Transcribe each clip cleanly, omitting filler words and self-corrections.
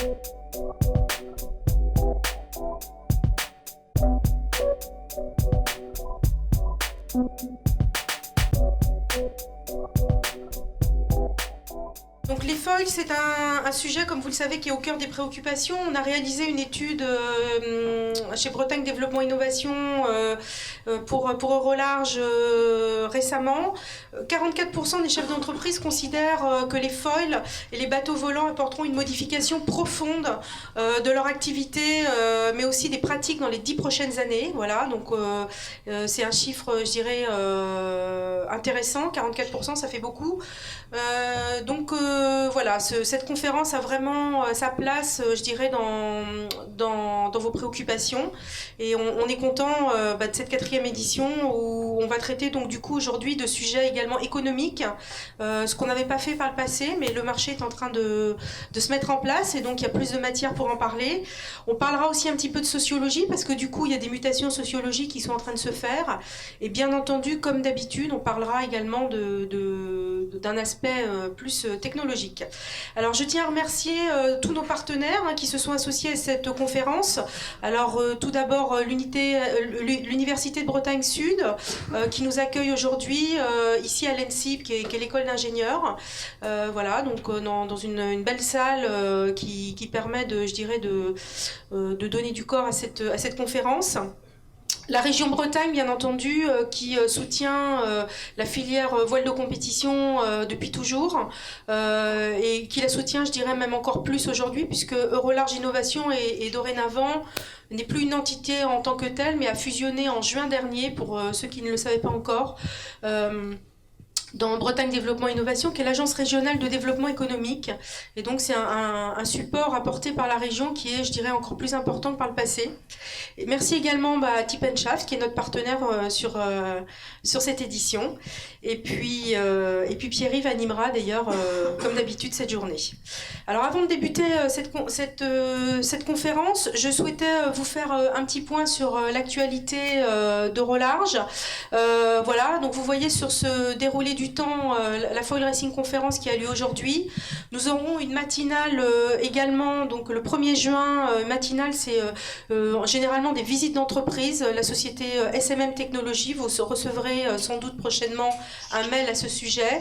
Donc les foils, c'est un sujet, comme vous le savez, qui est au cœur des préoccupations. On a réalisé une étude chez Bretagne Développement Innovation pour Eurolarge récemment. 44% des chefs d'entreprise considèrent que les foils et les bateaux volants apporteront une modification profonde de leur activité, mais aussi des pratiques dans les 10 prochaines années. Voilà, donc c'est un chiffre, je dirais, intéressant. 44%, ça fait beaucoup. Voilà, cette conférence a vraiment sa place, je dirais, dans vos préoccupations. Et on est content de cette 4e édition où on va traiter donc du coup aujourd'hui de sujets également économiques, ce qu'on n'avait pas fait par le passé, mais le marché est en train de se mettre en place et donc il y a plus de matière pour en parler. On parlera aussi un petit peu de sociologie parce que du coup il y a des mutations sociologiques qui sont en train de se faire. Et bien entendu, comme d'habitude, on parlera également d'un aspect plus technologique. Alors je tiens à remercier tous nos partenaires qui se sont associés à cette conférence. Alors tout d'abord l'Université de Bretagne Sud qui nous accueille aujourd'hui ici à l'ENSIP qui est l'école d'ingénieurs. Voilà, donc dans une belle salle qui permet de donner du corps à cette conférence. La région Bretagne, bien entendu, qui soutient la filière voile de compétition depuis toujours et qui la soutient, je dirais, même encore plus aujourd'hui, puisque Eurolarge Innovation est dorénavant n'est plus une entité en tant que telle, mais a fusionné en juin dernier, pour ceux qui ne le savaient pas encore, dans Bretagne Développement Innovation, qui est l'agence régionale de développement économique. Et donc c'est un support apporté par la région qui est, je dirais, encore plus important que par le passé. Et merci également à Tip & Shaft, qui est notre partenaire sur cette édition. Et puis Pierre-Yves animera d'ailleurs, comme d'habitude, cette journée. Alors avant de débuter cette conférence, je souhaitais vous faire un petit point sur l'actualité d'Eurolarge. Voilà, donc vous voyez sur ce déroulé du temps la Foil Racing Conference qui a lieu aujourd'hui. Nous aurons une matinale également, donc le 1er juin, matinale, c'est généralement des visites d'entreprise. La société SMM Technologies, vous recevrez sans doute prochainement un mail à ce sujet.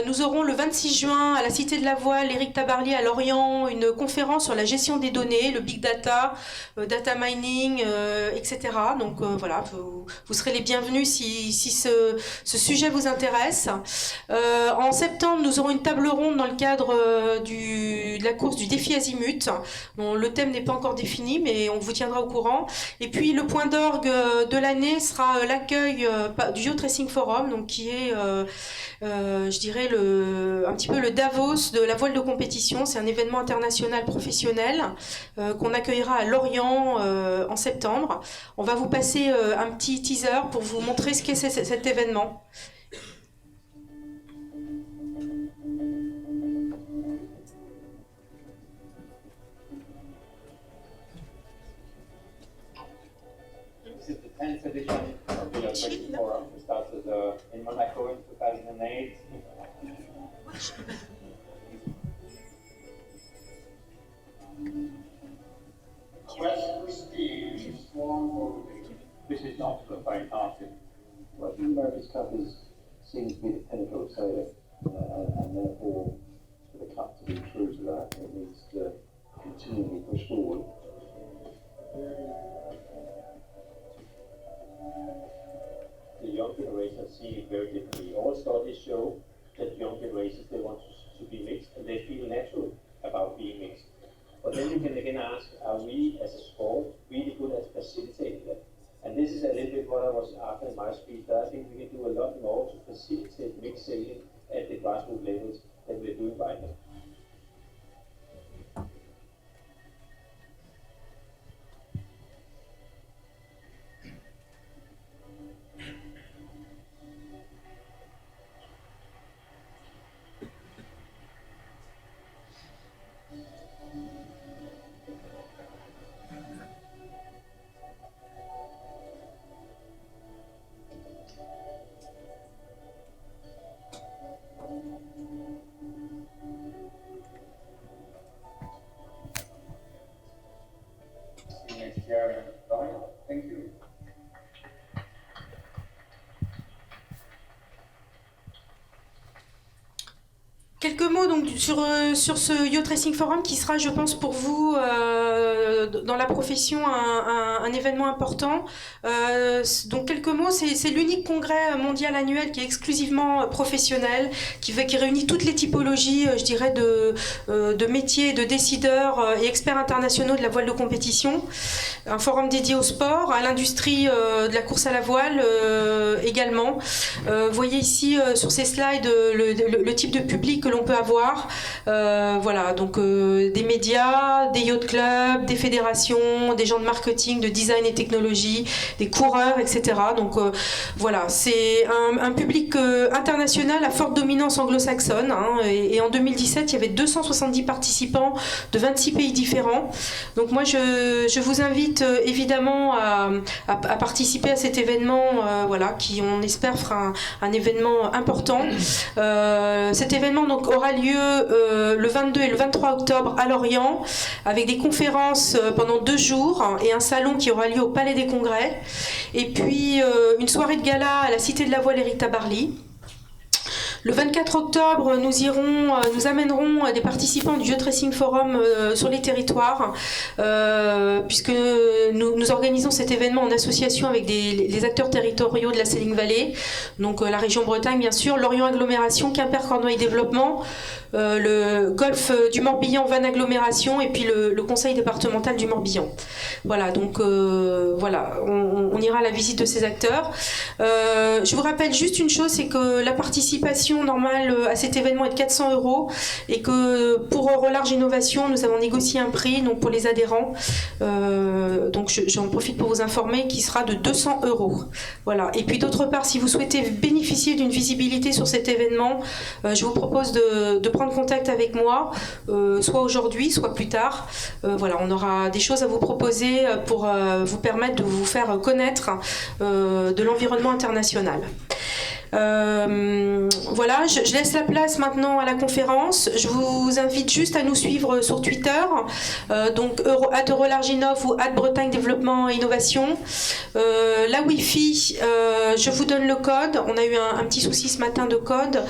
Nous aurons le 26 juin à la Cité de la Voile, Éric Tabarly à Lorient, une conférence sur la gestion des données, le big data, data mining, etc. Donc voilà, vous serez les bienvenus si ce sujet vous intéresse. En septembre, nous aurons une table ronde dans le cadre de la course du défi Azimut. Bon, le thème n'est pas encore défini, mais on vous tiendra au courant. Et puis le point d'orgue de l'année sera l'accueil du Yacht Racing Forum, donc qui est, je dirais, un petit peu le Davos de la voile de compétition. C'est un événement international professionnel qu'on accueillera à Lorient en septembre. On va vous passer un petit teaser pour vous montrer ce qu'est cet événement. This is the 10th edition of the Racing Forum. We started in Monaco in 2008. Quest for speed, strong motivation. This is not for the faint-hearted. Well, the America's Cup seems to be the pinnacle of sailing, and therefore, for the Cup to be true to that, it needs to continually push forward. The young generation see it very differently. All studies show that young generations, they want to be mixed, and they feel natural about being mixed. But then you can again ask, are we as a sport really good at facilitating that? And this is a little bit what I was after in my speech, that I think we can do a lot more to facilitate mixed sailing at the grassroots levels than we're doing right now. share dialogue. Thank you. Quelques mots donc sur ce Yacht Racing Forum qui sera, je pense, pour vous dans la profession un événement important. Donc quelques mots, c'est l'unique congrès mondial annuel qui est exclusivement professionnel, qui réunit toutes les typologies, je dirais, de métiers, de décideurs et experts internationaux de la voile de compétition. Un forum dédié au sport, à l'industrie de la course à la voile également. Vous voyez ici sur ces slides le type de public que l'on peut avoir. Voilà, donc des médias, des yacht clubs, des fédérations, des gens de marketing, de design et technologie, des coureurs, etc. Donc voilà, c'est un public international à forte dominance anglo-saxonne. Hein, et en 2017, il y avait 270 participants de 26 pays différents. Donc moi, je vous invite évidemment à participer à cet événement, voilà, qui on espère fera un événement important. Cet événement donc aura lieu le 22 et le 23 octobre à Lorient, avec des conférences pendant 2 jours et un salon qui aura lieu au Palais des Congrès. Et puis une soirée de gala à la Cité de la Voile Éric Tabarly. Le 24 octobre, nous amènerons des participants du Yacht Racing Forum sur les territoires, puisque nous organisons cet événement en association avec les acteurs territoriaux de la Selling Valley, donc la région Bretagne bien sûr, Lorient Agglomération, Quimper Cornouailles Développement, le Golfe du Morbihan Vannes Agglomération et puis le Conseil départemental du Morbihan. Voilà, donc voilà, on ira à la visite de ces acteurs. Je vous rappelle juste une chose, c'est que la participation normale à cet événement est de 400 € et que pour Eurolarge Innovation, nous avons négocié un prix donc pour les adhérents. Donc j'en profite pour vous informer qui sera de 200 €. Voilà. Et puis d'autre part, si vous souhaitez bénéficier d'une visibilité sur cet événement, je vous propose de prendre contact avec moi, soit aujourd'hui, soit plus tard. Voilà, on aura des choses à vous proposer pour vous permettre de vous faire connaître de l'environnement international. Voilà, je laisse la place maintenant à la conférence. Je vous invite juste à nous suivre sur Twitter, donc @Eurolarginov ou @Bretagne Développement et Innovation. La Wi-Fi, je vous donne le code. On a eu un petit souci ce matin de code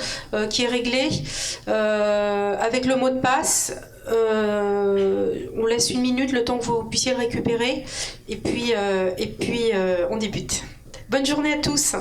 qui est réglé avec le mot de passe. On laisse 1 minute le temps que vous puissiez le récupérer et puis on débute. Bonne journée à tous.